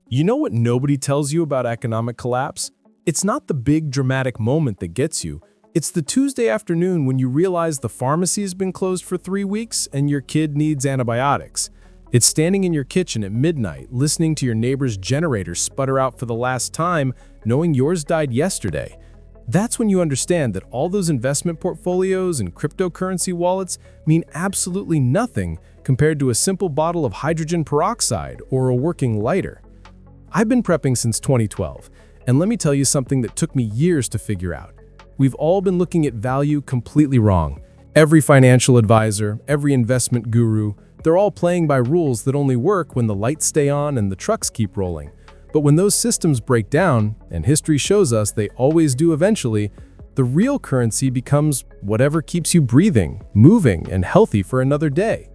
You know what nobody tells you about economic collapse? It's not the big dramatic moment that gets you. It's the Tuesday afternoon when you realize the pharmacy has been closed for 3 weeks and your kid needs antibiotics. It's standing in your kitchen at midnight, listening to your neighbor's generator sputter out for the last time, knowing yours died yesterday. That's when you understand that all those investment portfolios and cryptocurrency wallets mean absolutely nothing compared to a simple bottle of hydrogen peroxide or a working lighter. I've been prepping since 2012, and let me tell you something that took me years to figure out. We've all been looking at value completely wrong. Every financial advisor, every investment guru, they're all playing by rules that only work when the lights stay on and the trucks keep rolling. But when those systems break down, and history shows us they always do eventually, the real currency becomes whatever keeps you breathing, moving, and healthy for another day.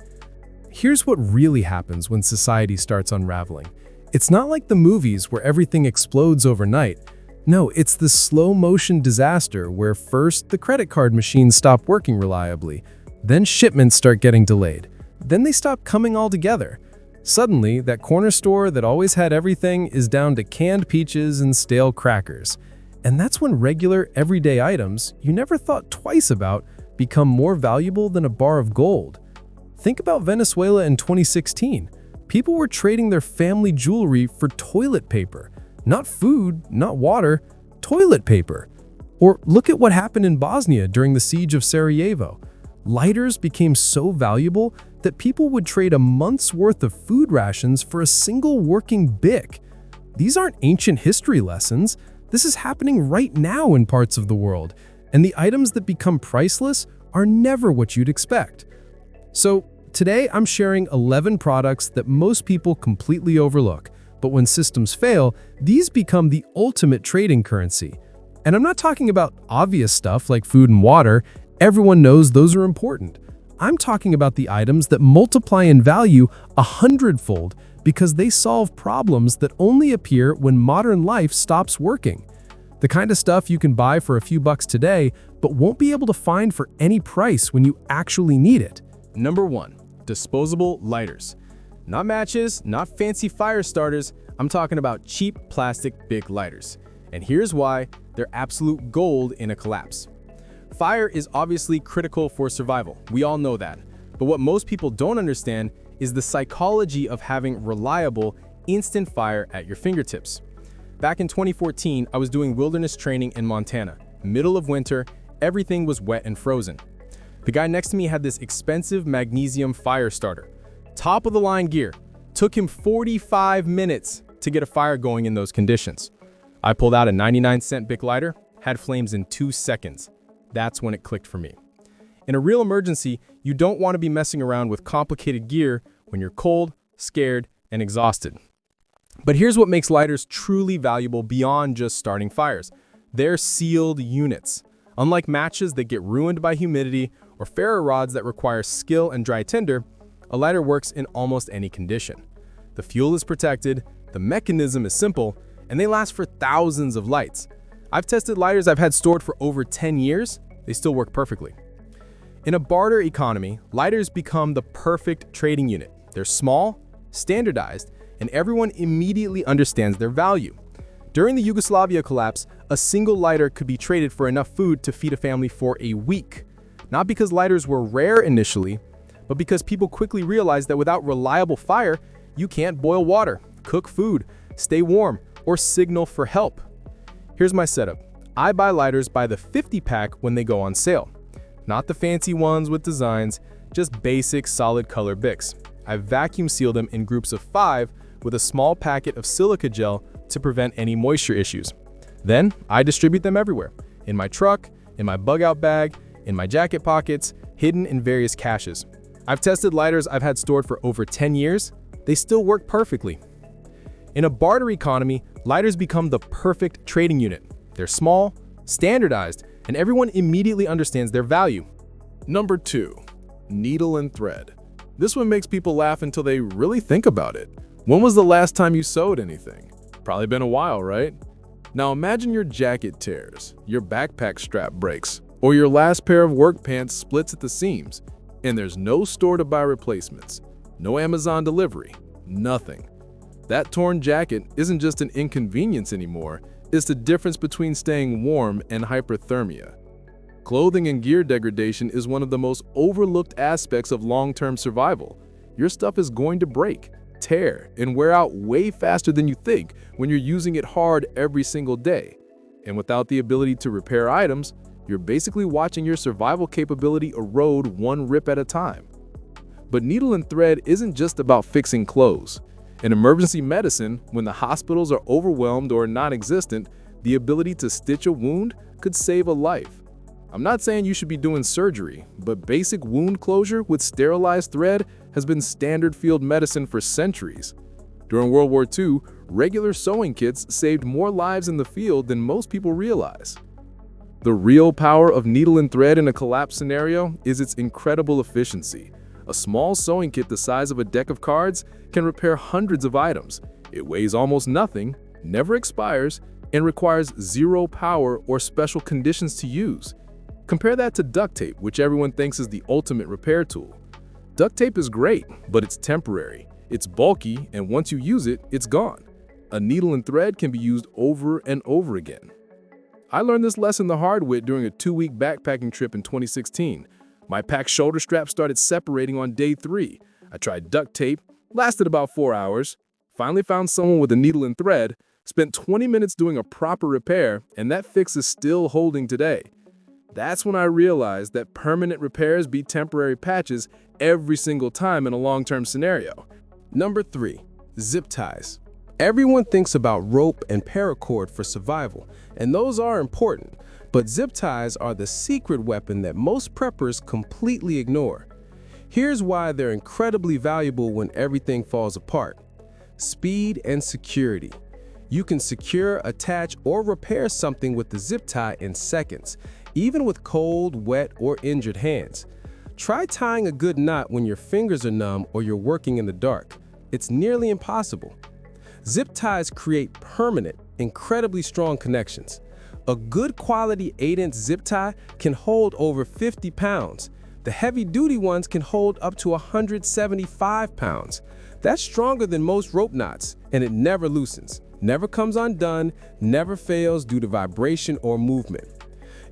Here's what really happens when society starts unraveling. It's not like the movies where everything explodes overnight. No, it's the slow-motion disaster where first the credit card machines stop working reliably, then shipments start getting delayed, then they stop coming altogether. Suddenly, that corner store that always had everything is down to canned peaches and stale crackers. And that's when regular, everyday items you never thought twice about become more valuable than a bar of gold. Think about Venezuela in 2016. People were trading their family jewelry for toilet paper. Not food, not water, toilet paper. Or look at what happened in Bosnia during the siege of Sarajevo. Lighters became so valuable that people would trade a month's worth of food rations for a single working Bic. These aren't ancient history lessons. This is happening right now in parts of the world, and the items that become priceless are never what you'd expect. So, today I'm sharing 11 products that most people completely overlook, but when systems fail, these become the ultimate trading currency. And I'm not talking about obvious stuff like food and water. Everyone knows those are important. I'm talking about the items that multiply in value 100-fold because they solve problems that only appear when modern life stops working. The kind of stuff you can buy for a few bucks today, but won't be able to find for any price when you actually need it. Number 1. Disposable lighters. Not matches, not fancy fire starters, I'm talking about cheap plastic big lighters. And here's why they're absolute gold in a collapse. Fire is obviously critical for survival. We all know that. But what most people don't understand is the psychology of having reliable, instant fire at your fingertips. Back in 2014, I was doing wilderness training in Montana. Middle of winter, everything was wet and frozen. The guy next to me had this expensive magnesium fire starter. Top of the line gear. Took him 45 minutes to get a fire going in those conditions. I pulled out a 99-cent Bic lighter, had flames in 2 seconds. That's when it clicked for me. In a real emergency, you don't want to be messing around with complicated gear when you're cold, scared, and exhausted. But here's what makes lighters truly valuable beyond just starting fires. They're sealed units. Unlike matches that get ruined by humidity or ferro rods that require skill and dry tinder, a lighter works in almost any condition. The fuel is protected, the mechanism is simple, and they last for thousands of lights. I've tested lighters I've had stored for over 10 years. They still work perfectly. In a barter economy, lighters become the perfect trading unit. They're small, standardized, and everyone immediately understands their value. During the Yugoslavia collapse, a single lighter could be traded for enough food to feed a family for a week. Not because lighters were rare initially, but because people quickly realized that without reliable fire, you can't boil water, cook food, stay warm, or signal for help. Here's my setup. I buy lighters by the 50-pack when they go on sale. Not the fancy ones with designs, just basic solid color Bics. I vacuum seal them in groups of 5 with a small packet of silica gel to prevent any moisture issues. Then I distribute them everywhere. In my truck, in my bug-out bag, in my jacket pockets, hidden in various caches. I've tested lighters I've had stored for over 10 years. They still work perfectly. In a barter economy, lighters become the perfect trading unit. They're small, standardized, and everyone immediately understands their value. Number 2. Needle and thread. This one makes people laugh until they really think about it. When was the last time you sewed anything? Probably been a while, right? Now imagine your jacket tears, your backpack strap breaks, or your last pair of work pants splits at the seams, and there's no store to buy replacements, no Amazon delivery, nothing. That torn jacket isn't just an inconvenience anymore, it's the difference between staying warm and hyperthermia. Clothing and gear degradation is one of the most overlooked aspects of long-term survival. Your stuff is going to break, tear, and wear out way faster than you think when you're using it hard every single day. And without the ability to repair items, you're basically watching your survival capability erode one rip at a time. But needle and thread isn't just about fixing clothes. In emergency medicine, when the hospitals are overwhelmed or non-existent, the ability to stitch a wound could save a life. I'm not saying you should be doing surgery, but basic wound closure with sterilized thread has been standard field medicine for centuries. During World War II, regular sewing kits saved more lives in the field than most people realize. The real power of needle and thread in a collapse scenario is its incredible efficiency. A small sewing kit the size of a deck of cards can repair hundreds of items. It weighs almost nothing, never expires, and requires zero power or special conditions to use. Compare that to duct tape, which everyone thinks is the ultimate repair tool. Duct tape is great, but it's temporary. It's bulky, and once you use it, it's gone. A needle and thread can be used over and over again. I learned this lesson the hard way during a 2-week backpacking trip in 2016. My pack shoulder strap started separating on day 3. I tried duct tape, lasted about 4 hours, finally found someone with a needle and thread, spent 20 minutes doing a proper repair, and that fix is still holding today. That's when I realized that permanent repairs beat temporary patches every single time in a long-term scenario. Number 3. Zip ties. Everyone thinks about rope and paracord for survival, and those are important, but zip ties are the secret weapon that most preppers completely ignore. Here's why they're incredibly valuable when everything falls apart. Speed and security. You can secure, attach, or repair something with the zip tie in seconds, even with cold, wet, or injured hands. Try tying a good knot when your fingers are numb or you're working in the dark. It's nearly impossible. Zip ties create permanent, incredibly strong connections. A good quality 8-inch zip tie can hold over 50 pounds. The heavy-duty ones can hold up to 175 pounds. That's stronger than most rope knots, and it never loosens, never comes undone, never fails due to vibration or movement.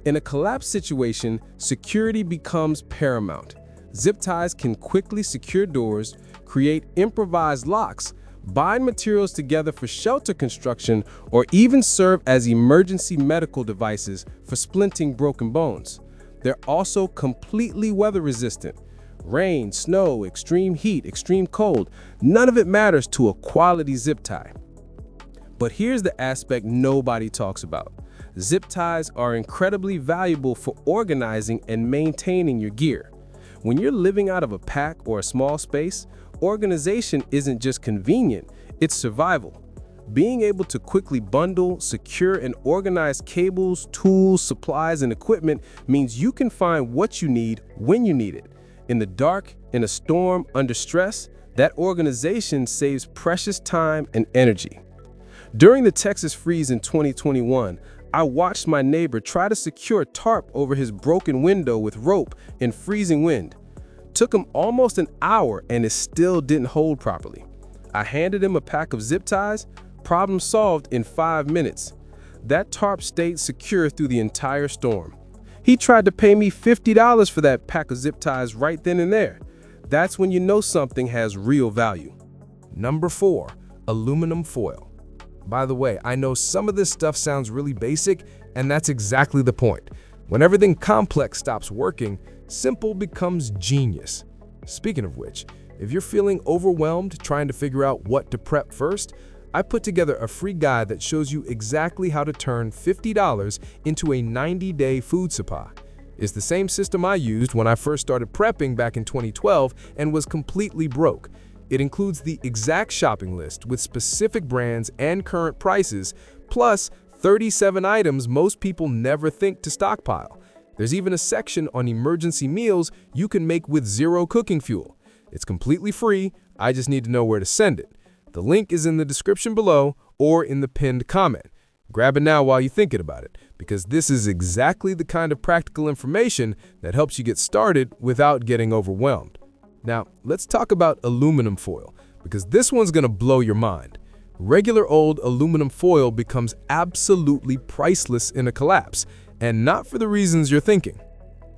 In a collapse situation, security becomes paramount. Zip ties can quickly secure doors, create improvised locks, bind materials together for shelter construction, or even serve as emergency medical devices for splinting broken bones. They're also completely weather resistant. Rain, snow, extreme heat, extreme cold, none of it matters to a quality zip tie. But here's the aspect nobody talks about. Zip ties are incredibly valuable for organizing and maintaining your gear. When you're living out of a pack or a small space, organization isn't just convenient, it's survival. Being able to quickly bundle, secure, and organize cables, tools, supplies, and equipment means you can find what you need when you need it. In the dark, in a storm, under stress, that organization saves precious time and energy. During the Texas freeze in 2021, I watched my neighbor try to secure a tarp over his broken window with rope in freezing wind. Took him almost an hour and it still didn't hold properly. I handed him a pack of zip ties, problem solved in 5 minutes. That tarp stayed secure through the entire storm. He tried to pay me $50 for that pack of zip ties right then and there. That's when you know something has real value. Number 4. Aluminum foil. By the way, I know some of this stuff sounds really basic, and that's exactly the point. When everything complex stops working, simple becomes genius. Speaking of which, if you're feeling overwhelmed trying to figure out what to prep first, I put together a free guide that shows you exactly how to turn $50 into a 90-day food supply. It's the same system I used when I first started prepping back in 2012 and was completely broke. It includes the exact shopping list with specific brands and current prices, plus 37 items most people never think to stockpile. There's even a section on emergency meals you can make with zero cooking fuel. It's completely free, I just need to know where to send it. The link is in the description below or in the pinned comment. Grab it now while you're thinking about it, because this is exactly the kind of practical information that helps you get started without getting overwhelmed. Now, let's talk about aluminum foil, because this one's gonna blow your mind. Regular old aluminum foil becomes absolutely priceless in a collapse, and not for the reasons you're thinking.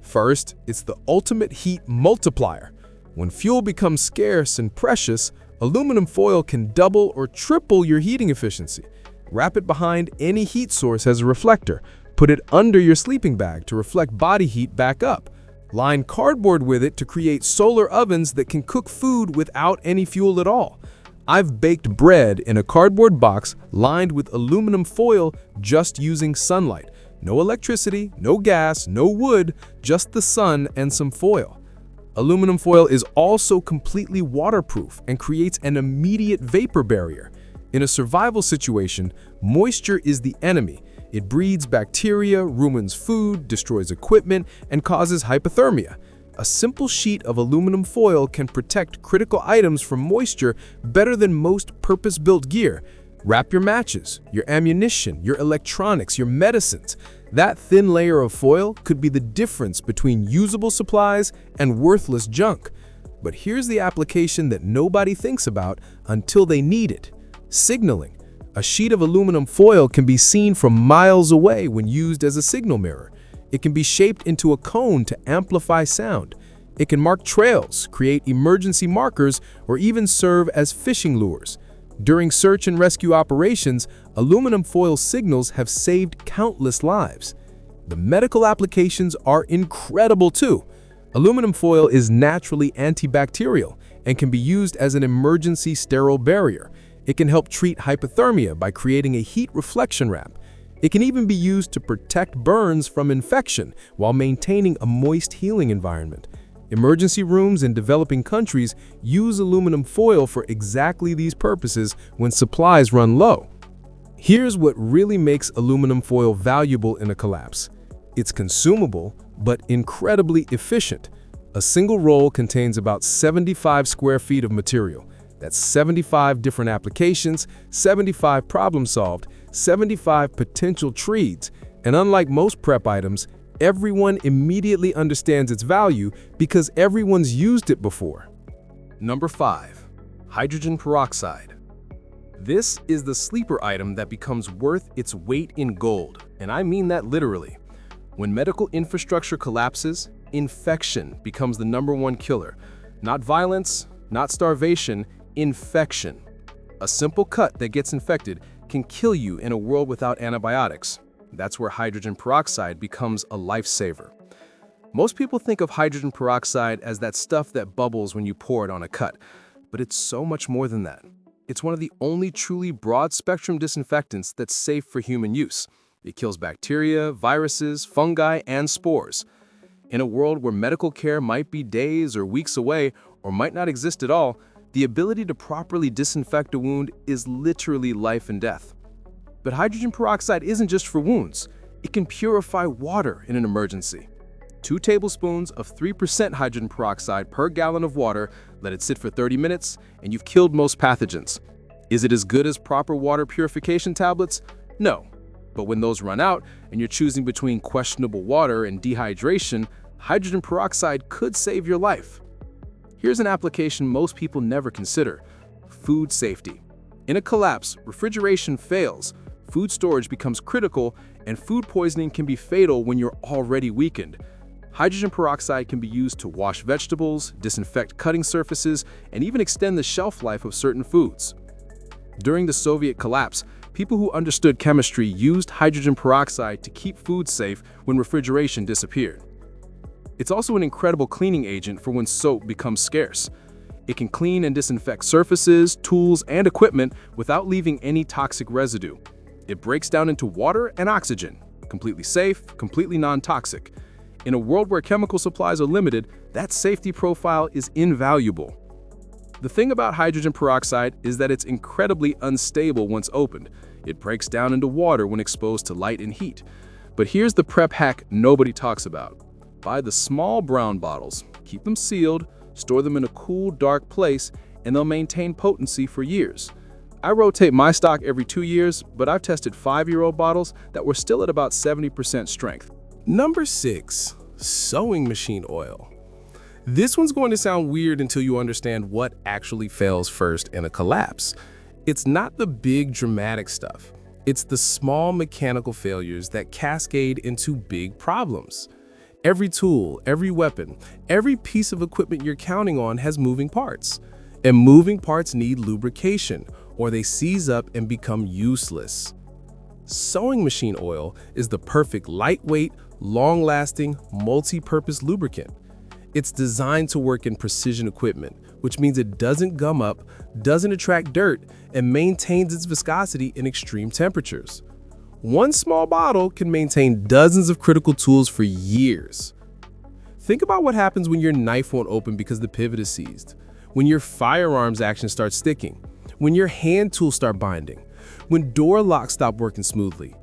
First, it's the ultimate heat multiplier. When fuel becomes scarce and precious, aluminum foil can double or triple your heating efficiency. Wrap it behind any heat source as a reflector. Put it under your sleeping bag to reflect body heat back up. Line cardboard with it to create solar ovens that can cook food without any fuel at all. I've baked bread in a cardboard box lined with aluminum foil just using sunlight. No electricity, no gas, no wood, just the sun and some foil. Aluminum foil is also completely waterproof and creates an immediate vapor barrier. In a survival situation, moisture is the enemy. It breeds bacteria, ruins food, destroys equipment, and causes hypothermia. A simple sheet of aluminum foil can protect critical items from moisture better than most purpose-built gear. Wrap your matches, your ammunition, your electronics, your medicines. That thin layer of foil could be the difference between usable supplies and worthless junk. But here's the application that nobody thinks about until they need it: signaling. A sheet of aluminum foil can be seen from miles away when used as a signal mirror. It can be shaped into a cone to amplify sound. It can mark trails, create emergency markers, or even serve as fishing lures. During search and rescue operations, aluminum foil signals have saved countless lives. The medical applications are incredible too. Aluminum foil is naturally antibacterial and can be used as an emergency sterile barrier. It can help treat hypothermia by creating a heat reflection wrap. It can even be used to protect burns from infection while maintaining a moist healing environment. Emergency rooms in developing countries use aluminum foil for exactly these purposes when supplies run low. Here's what really makes aluminum foil valuable in a collapse. It's consumable, but incredibly efficient. A single roll contains about 75 square feet of material. That's 75 different applications, 75 problems solved, 75 potential treats, and unlike most prep items, everyone immediately understands its value because everyone's used it before. Number 5. Hydrogen peroxide. This is the sleeper item that becomes worth its weight in gold, and I mean that literally. When medical infrastructure collapses, infection becomes the #1 killer. Not violence, not starvation, infection. A simple cut that gets infected can kill you in a world without antibiotics. That's where hydrogen peroxide becomes a lifesaver. Most people think of hydrogen peroxide as that stuff that bubbles when you pour it on a cut, but it's so much more than that. It's one of the only truly broad-spectrum disinfectants that's safe for human use. It kills bacteria, viruses, fungi, and spores. In a world where medical care might be days or weeks away or might not exist at all, the ability to properly disinfect a wound is literally life and death. But hydrogen peroxide isn't just for wounds. It can purify water in an emergency. 2 tablespoons of 3% hydrogen peroxide per gallon of water, let it sit for 30 minutes, and you've killed most pathogens. Is it as good as proper water purification tablets? No. But when those run out and you're choosing between questionable water and dehydration, hydrogen peroxide could save your life. Here's an application most people never consider: food safety. In a collapse, refrigeration fails, food storage becomes critical, and food poisoning can be fatal when you're already weakened. Hydrogen peroxide can be used to wash vegetables, disinfect cutting surfaces, and even extend the shelf life of certain foods. During the Soviet collapse, people who understood chemistry used hydrogen peroxide to keep food safe when refrigeration disappeared. It's also an incredible cleaning agent for when soap becomes scarce. It can clean and disinfect surfaces, tools, and equipment without leaving any toxic residue. It breaks down into water and oxygen, completely safe, completely non-toxic. In a world where chemical supplies are limited, that safety profile is invaluable. The thing about hydrogen peroxide is that it's incredibly unstable once opened. It breaks down into water when exposed to light and heat. But here's the prep hack nobody talks about. Buy the small brown bottles, keep them sealed, store them in a cool, dark place, and they'll maintain potency for years. I rotate my stock every 2 years, but I've tested 5-year-old bottles that were still at about 70% strength. Number 6. Sewing machine oil. This one's going to sound weird until you understand what actually fails first in a collapse. It's not the big dramatic stuff. It's the small mechanical failures that cascade into big problems. Every tool, every weapon, every piece of equipment you're counting on has moving parts. And moving parts need lubrication, or they seize up and become useless. Sewing machine oil is the perfect lightweight, long-lasting, multi-purpose lubricant. It's designed to work in precision equipment, which means it doesn't gum up, doesn't attract dirt, and maintains its viscosity in extreme temperatures. One small bottle can maintain dozens of critical tools for years. Think about what happens when your knife won't open because the pivot is seized, when your firearms action starts sticking, when your hand tools start binding, when door locks stop working smoothly.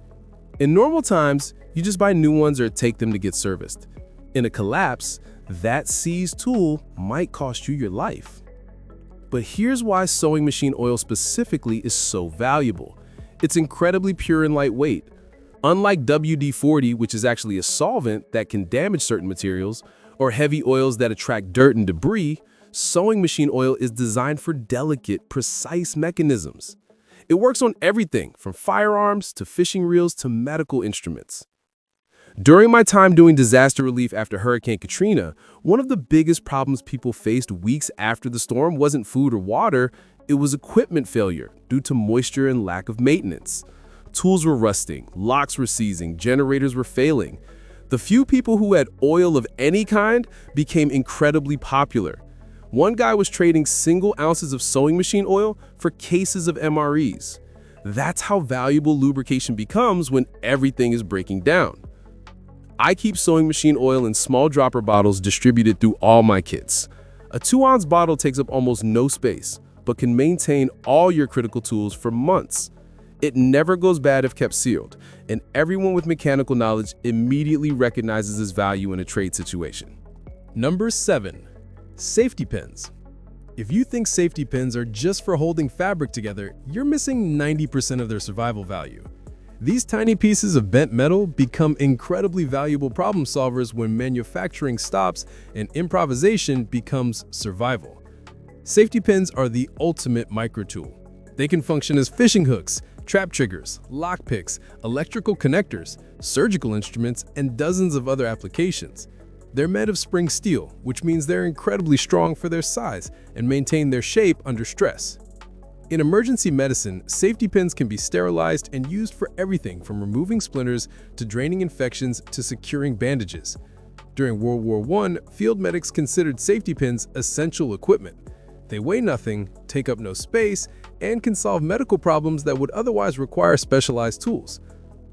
In normal times, you just buy new ones or take them to get serviced. In a collapse, that seized tool might cost you your life. But here's why sewing machine oil specifically is so valuable. It's incredibly pure and lightweight. Unlike WD-40, which is actually a solvent that can damage certain materials, or heavy oils that attract dirt and debris, sewing machine oil is designed for delicate, precise mechanisms. It works on everything from firearms to fishing reels to medical instruments. During my time doing disaster relief after Hurricane Katrina, one of the biggest problems people faced weeks after the storm wasn't food or water, it was equipment failure due to moisture and lack of maintenance. Tools were rusting, locks were seizing, generators were failing. The few people who had oil of any kind became incredibly popular. One guy was trading single ounces of sewing machine oil for cases of MREs. That's how valuable lubrication becomes when everything is breaking down. I keep sewing machine oil in small dropper bottles distributed through all my kits. A 2-ounce bottle takes up almost no space, but can maintain all your critical tools for months. It never goes bad if kept sealed, and everyone with mechanical knowledge immediately recognizes its value in a trade situation. Number 7. Safety pins. If you think safety pins are just for holding fabric together, you're missing 90% of their survival value. These tiny pieces of bent metal become incredibly valuable problem solvers when manufacturing stops and improvisation becomes survival. Safety pins are the ultimate micro tool. They can function as fishing hooks, trap triggers, lock picks, electrical connectors, surgical instruments, and dozens of other applications. They're made of spring steel, which means they're incredibly strong for their size and maintain their shape under stress. In emergency medicine, safety pins can be sterilized and used for everything from removing splinters to draining infections to securing bandages. During World War I, field medics considered safety pins essential equipment. They weigh nothing, take up no space, and can solve medical problems that would otherwise require specialized tools.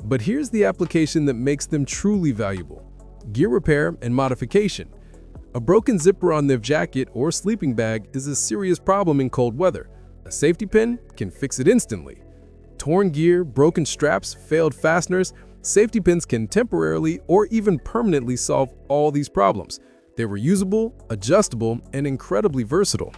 But here's the application that makes them truly valuable: gear repair and modification. A broken zipper on their jacket or sleeping bag is a serious problem in cold weather. A safety pin can fix it instantly. Torn gear, broken straps, failed fasteners, safety pins can temporarily or even permanently solve all these problems. They're reusable, adjustable, and incredibly versatile.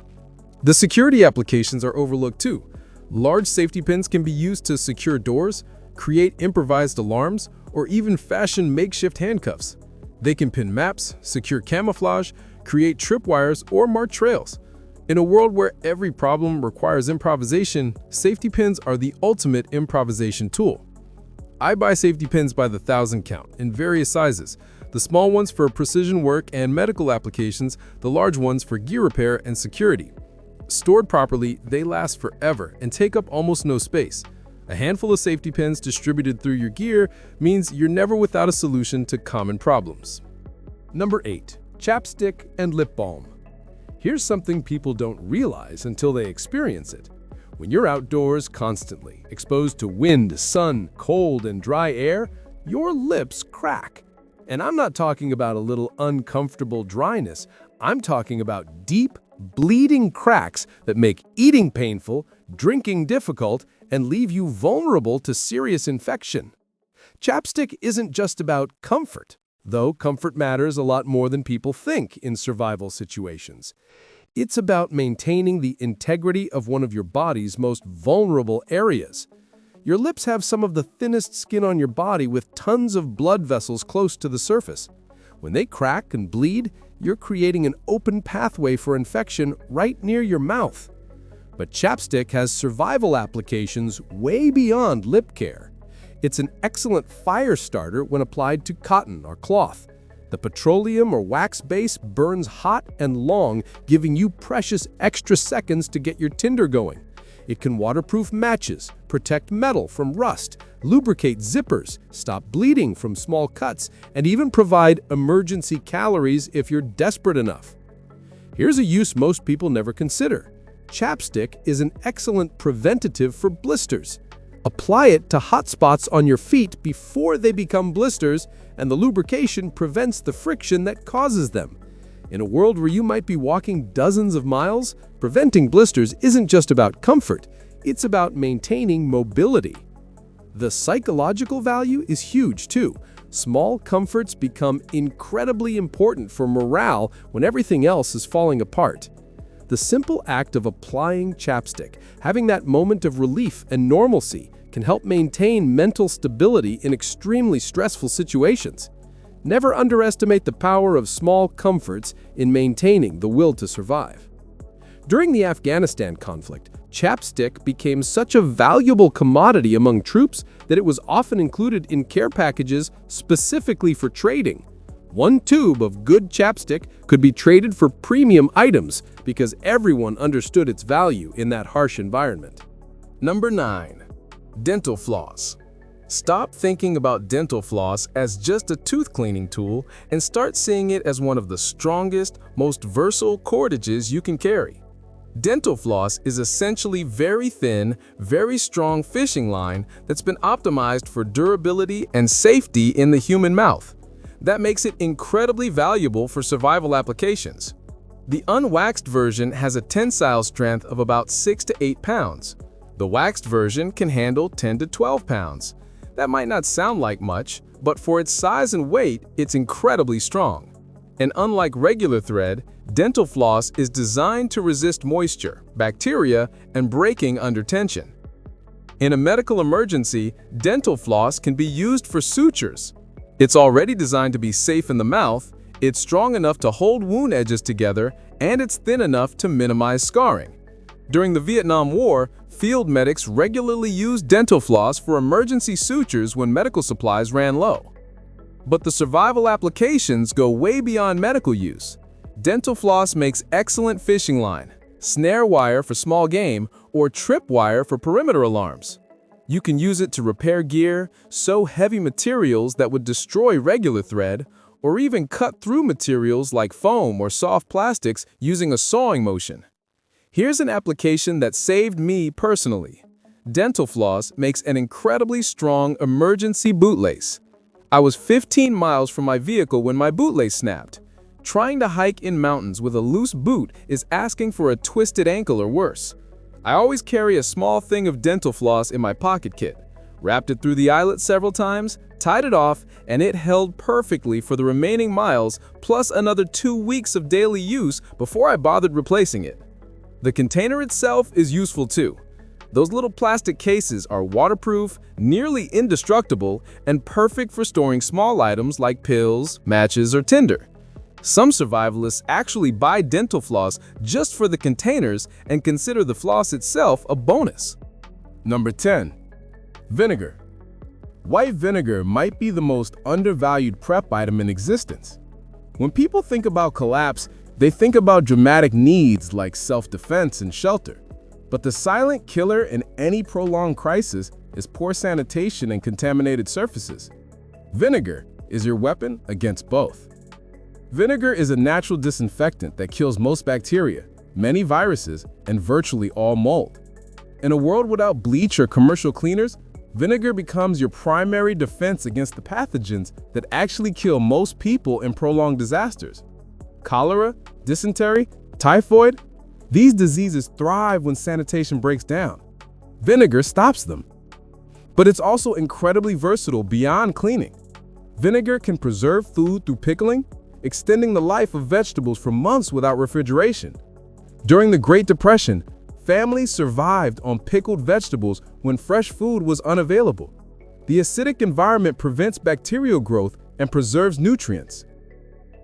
The security applications are overlooked too. Large safety pins can be used to secure doors, create improvised alarms, or even fashion makeshift handcuffs. They can pin maps, secure camouflage, create tripwires, or mark trails. In a world where every problem requires improvisation, safety pins are the ultimate improvisation tool. I buy safety pins by the 1,000 count in various sizes. The small ones for precision work and medical applications, the large ones for gear repair and security. Stored properly, they last forever and take up almost no space. A handful of safety pins distributed through your gear means you're never without a solution to common problems. Number 8. Chapstick and lip balm. Here's something people don't realize until they experience it. When you're outdoors constantly, exposed to wind, sun, cold, and dry air, your lips crack. And I'm not talking about a little uncomfortable dryness. I'm talking about deep, bleeding cracks that make eating painful, drinking difficult, and leave you vulnerable to serious infection. Chapstick isn't just about comfort, though comfort matters a lot more than people think in survival situations. It's about maintaining the integrity of one of your body's most vulnerable areas. Your lips have some of the thinnest skin on your body with tons of blood vessels close to the surface. When they crack and bleed, you're creating an open pathway for infection right near your mouth. But Chapstick has survival applications way beyond lip care. It's an excellent fire starter when applied to cotton or cloth. The petroleum or wax base burns hot and long, giving you precious extra seconds to get your tinder going. It can waterproof matches, protect metal from rust, lubricate zippers, stop bleeding from small cuts, and even provide emergency calories if you're desperate enough. Here's a use most people never consider. Chapstick is an excellent preventative for blisters. Apply it to hot spots on your feet before they become blisters, and the lubrication prevents the friction that causes them. In a world where you might be walking dozens of miles, preventing blisters isn't just about comfort, it's about maintaining mobility. The psychological value is huge too. Small comforts become incredibly important for morale when everything else is falling apart. The simple act of applying Chapstick, having that moment of relief and normalcy, can help maintain mental stability in extremely stressful situations. Never underestimate the power of small comforts in maintaining the will to survive. During the Afghanistan conflict, Chapstick became such a valuable commodity among troops that it was often included in care packages specifically for trading. One tube of good Chapstick could be traded for premium items because everyone understood its value in that harsh environment. Number 9. Dental floss. Stop thinking about dental floss as just a tooth cleaning tool and start seeing it as one of the strongest, most versatile cordages you can carry. Dental floss is essentially very thin, very strong fishing line that's been optimized for durability and safety in the human mouth. That makes it incredibly valuable for survival applications. The unwaxed version has a tensile strength of about 6 to 8 pounds. The waxed version can handle 10 to 12 pounds. That might not sound like much, but for its size and weight, it's incredibly strong. And unlike regular thread, dental floss is designed to resist moisture, bacteria, and breaking under tension. In a medical emergency, dental floss can be used for sutures. It's already designed to be safe in the mouth, it's strong enough to hold wound edges together, and it's thin enough to minimize scarring. During the Vietnam War, field medics regularly used dental floss for emergency sutures when medical supplies ran low. But the survival applications go way beyond medical use. Dental floss makes excellent fishing line, snare wire for small game, or trip wire for perimeter alarms. You can use it to repair gear, sew heavy materials that would destroy regular thread, or even cut through materials like foam or soft plastics using a sawing motion. Here's an application that saved me personally. Dental floss makes an incredibly strong emergency bootlace. I was 15 miles from my vehicle when my bootlace snapped. Trying to hike in mountains with a loose boot is asking for a twisted ankle or worse. I always carry a small thing of dental floss in my pocket kit. Wrapped it through the eyelet several times, tied it off, and it held perfectly for the remaining miles, plus another 2 weeks of daily use before I bothered replacing it. The container itself is useful too. Those little plastic cases are waterproof, nearly indestructible, and perfect for storing small items like pills, matches, or tinder. Some survivalists actually buy dental floss just for the containers and consider the floss itself a bonus. Number 10. Vinegar. White vinegar might be the most undervalued prep item in existence. When people think about collapse, they think about dramatic needs like self-defense and shelter. But the silent killer in any prolonged crisis is poor sanitation and contaminated surfaces. Vinegar is your weapon against both. Vinegar is a natural disinfectant that kills most bacteria, many viruses, and virtually all mold. In a world without bleach or commercial cleaners, vinegar becomes your primary defense against the pathogens that actually kill most people in prolonged disasters. Cholera, dysentery, typhoid, these diseases thrive when sanitation breaks down. Vinegar stops them. But it's also incredibly versatile beyond cleaning. Vinegar can preserve food through pickling, extending the life of vegetables for months without refrigeration. During the Great Depression, families survived on pickled vegetables when fresh food was unavailable. The acidic environment prevents bacterial growth and preserves nutrients.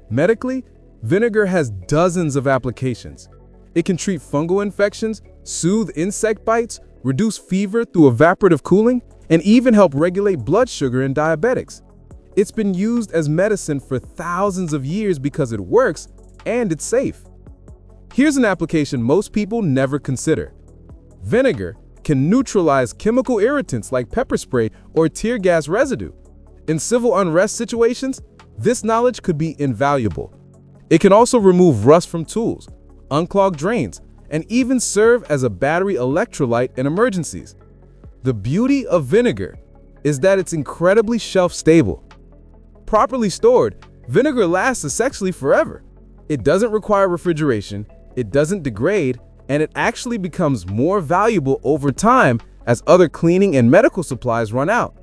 Medically, vinegar has dozens of applications. It can treat fungal infections, soothe insect bites, reduce fever through evaporative cooling, and even help regulate blood sugar in diabetics. It's been used as medicine for thousands of years because it works and it's safe. Here's an application most people never consider. Vinegar can neutralize chemical irritants like pepper spray or tear gas residue. In civil unrest situations, this knowledge could be invaluable. It can also remove rust from tools, unclog drains, and even serve as a battery electrolyte in emergencies. The beauty of vinegar is that it's incredibly shelf-stable. Properly stored, vinegar lasts essentially forever. It doesn't require refrigeration, it doesn't degrade, and it actually becomes more valuable over time as other cleaning and medical supplies run out.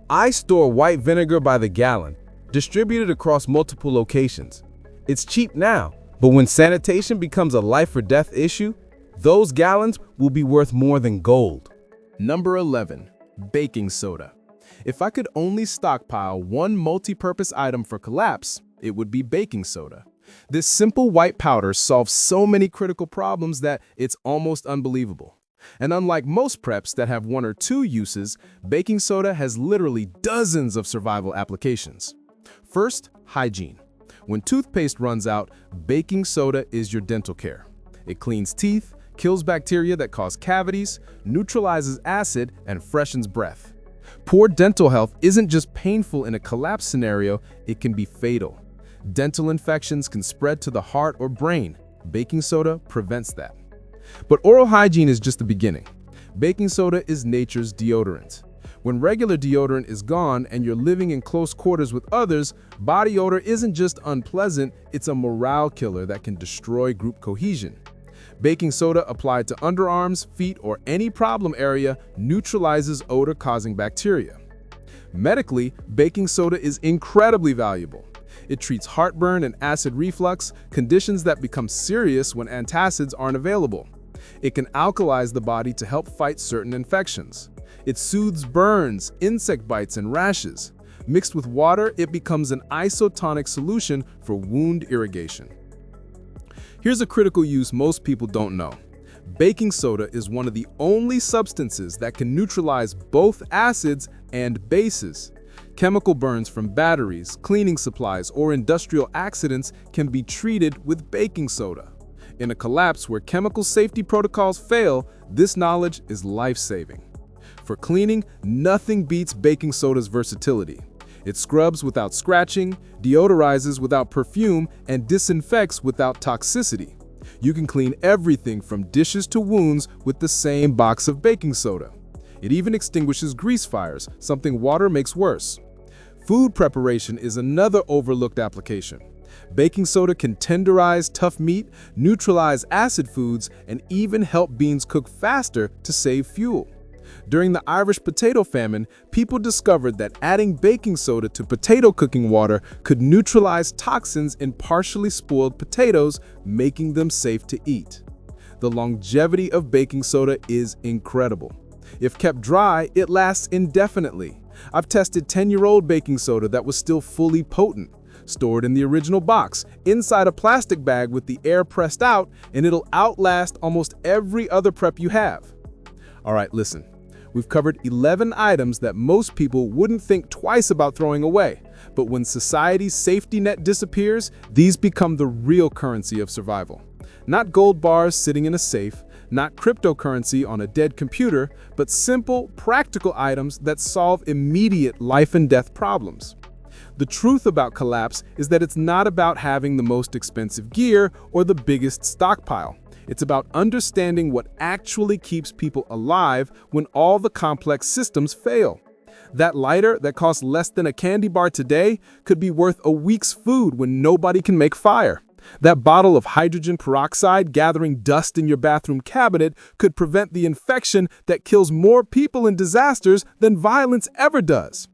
I store white vinegar by the gallon, distributed across multiple locations. It's cheap now, but when sanitation becomes a life-or-death issue, those gallons will be worth more than gold. Number 11. Baking soda. If I could only stockpile one multi-purpose item for collapse, it would be baking soda. This simple white powder solves so many critical problems that it's almost unbelievable. And unlike most preps that have one or two uses, baking soda has literally dozens of survival applications. First, hygiene. When toothpaste runs out, baking soda is your dental care. It cleans teeth, kills bacteria that cause cavities, neutralizes acid, and freshens breath. Poor dental health isn't just painful in a collapse scenario, it can be fatal. Dental infections can spread to the heart or brain. Baking soda prevents that. But oral hygiene is just the beginning. Baking soda is nature's deodorant. When regular deodorant is gone and you're living in close quarters with others, body odor isn't just unpleasant, it's a morale killer that can destroy group cohesion. Baking soda applied to underarms, feet, or any problem area neutralizes odor-causing bacteria. Medically, baking soda is incredibly valuable. It treats heartburn and acid reflux, conditions that become serious when antacids aren't available. It can alkalize the body to help fight certain infections. It soothes burns, insect bites, and rashes. Mixed with water, it becomes an isotonic solution for wound irrigation. Here's a critical use most people don't know. Baking soda is one of the only substances that can neutralize both acids and bases. Chemical burns from batteries, cleaning supplies, or industrial accidents can be treated with baking soda. In a collapse where chemical safety protocols fail, this knowledge is life-saving. For cleaning, nothing beats baking soda's versatility. It scrubs without scratching, deodorizes without perfume, and disinfects without toxicity. You can clean everything from dishes to wounds with the same box of baking soda. It even extinguishes grease fires, something water makes worse. Food preparation is another overlooked application. Baking soda can tenderize tough meat, neutralize acid foods, and even help beans cook faster to save fuel. During the Irish potato famine, people discovered that adding baking soda to potato cooking water could neutralize toxins in partially spoiled potatoes, making them safe to eat. The longevity of baking soda is incredible. If kept dry, it lasts indefinitely. I've tested 10-year-old baking soda that was still fully potent. Stored in the original box, inside a plastic bag with the air pressed out, and it'll outlast almost every other prep you have. All right, listen. We've covered 11 items that most people wouldn't think twice about throwing away. But when society's safety net disappears, these become the real currency of survival. Not gold bars sitting in a safe, not cryptocurrency on a dead computer, but simple, practical items that solve immediate life and death problems. The truth about collapse is that it's not about having the most expensive gear or the biggest stockpile. It's about understanding what actually keeps people alive when all the complex systems fail. That lighter that costs less than a candy bar today could be worth a week's food when nobody can make fire. That bottle of hydrogen peroxide gathering dust in your bathroom cabinet could prevent the infection that kills more people in disasters than violence ever does.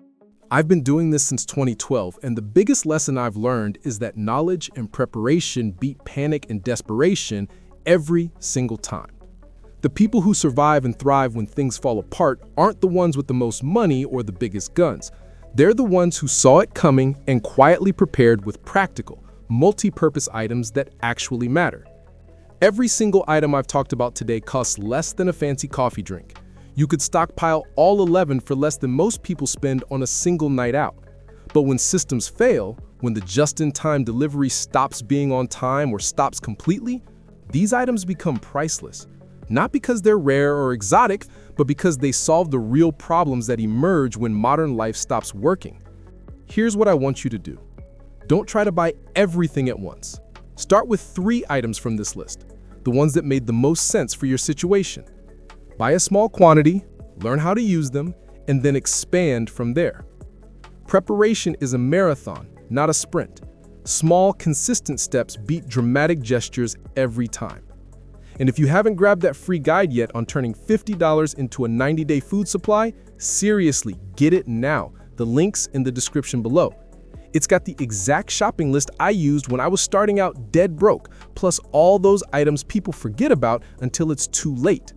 I've been doing this since 2012, and the biggest lesson I've learned is that knowledge and preparation beat panic and desperation every single time. The people who survive and thrive when things fall apart aren't the ones with the most money or the biggest guns. They're the ones who saw it coming and quietly prepared with practical, multi-purpose items that actually matter. Every single item I've talked about today costs less than a fancy coffee drink. You could stockpile all 11 for less than most people spend on a single night out. But when systems fail, when the just-in-time delivery stops being on time or stops completely, these items become priceless. Not because they're rare or exotic, but because they solve the real problems that emerge when modern life stops working. Here's what I want you to do. Don't try to buy everything at once. Start with 3 items from this list, the ones that made the most sense for your situation. Buy a small quantity, learn how to use them, and then expand from there. Preparation is a marathon, not a sprint. Small, consistent steps beat dramatic gestures every time. And if you haven't grabbed that free guide yet on turning $50 into a 90-day food supply, seriously, get it now. The link's in the description below. It's got the exact shopping list I used when I was starting out dead broke, plus all those items people forget about until it's too late.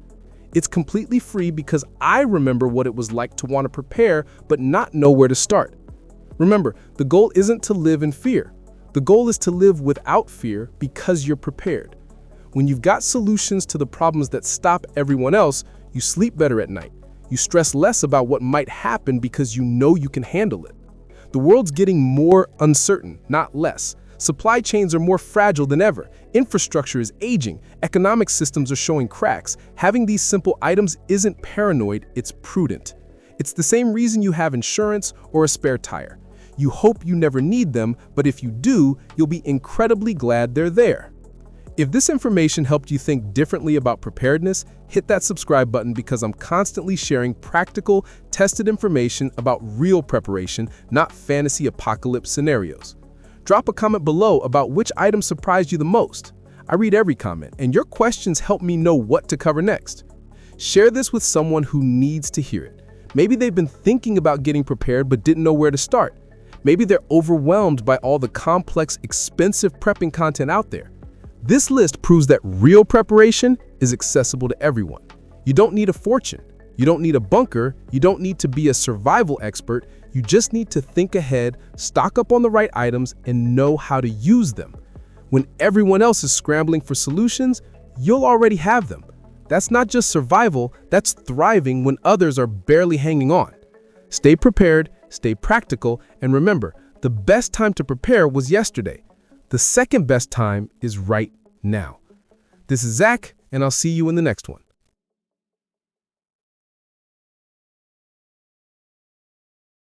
It's completely free because I remember what it was like to want to prepare but not know where to start. Remember, the goal isn't to live in fear. The goal is to live without fear because you're prepared. When you've got solutions to the problems that stop everyone else, you sleep better at night. You stress less about what might happen because you know you can handle it. The world's getting more uncertain, not less. Supply chains are more fragile than ever. Infrastructure is aging. Economic systems are showing cracks. Having these simple items isn't paranoid, it's prudent. It's the same reason you have insurance or a spare tire. You hope you never need them, but if you do, you'll be incredibly glad they're there. If this information helped you think differently about preparedness, hit that subscribe button because I'm constantly sharing practical, tested information about real preparation, not fantasy apocalypse scenarios. Drop a comment below about which item surprised you the most. I read every comment, and your questions help me know what to cover next. Share this with someone who needs to hear it. Maybe they've been thinking about getting prepared but didn't know where to start. Maybe they're overwhelmed by all the complex, expensive prepping content out there. This list proves that real preparation is accessible to everyone. You don't need a fortune. You don't need a bunker. You don't need to be a survival expert. You just need to think ahead, stock up on the right items, and know how to use them. When everyone else is scrambling for solutions, you'll already have them. That's not just survival, that's thriving when others are barely hanging on. Stay prepared, stay practical, and remember, the best time to prepare was yesterday. The second best time is right now. This is Zach, and I'll see you in the next one.